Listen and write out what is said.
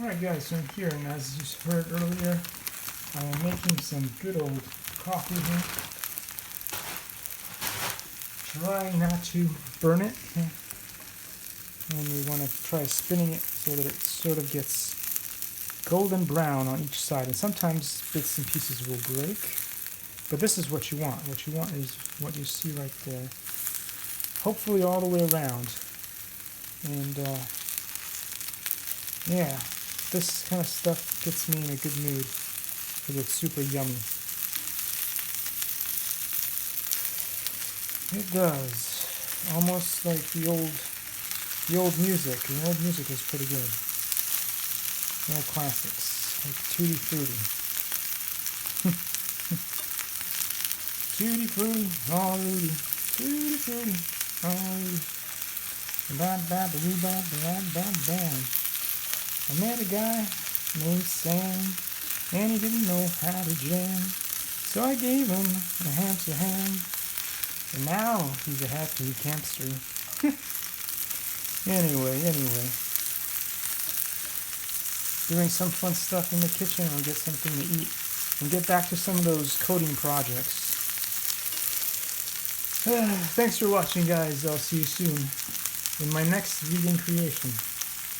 Alright guys, so I'm here, and as you heard earlier, I am making some good old coffee here. Trying not to burn it. And we want to try spinning it so that it sort of gets golden brown on each side. And sometimes bits and pieces will break. But this is what you want. What you want is what you see right there. Hopefully all the way around. And yeah, this kind of stuff gets me in a good mood because it's super yummy. It does. Almost like the old music. The old music is pretty good. The old classics, like Tutti Frutti. Tutti Frutti, all Rudy. Tutti Frutti, all Rudy. Ba-ba-ba-ba-ba-ba-ba-bam. I met a guy named Sam, and he didn't know how to jam. So I gave him a hamster ham, and now he's a happy campster. Anyway. Doing some fun stuff in the kitchen, or get something to eat, and get back to some of those coding projects. Thanks for watching, guys. I'll see you soon in my next vegan creation.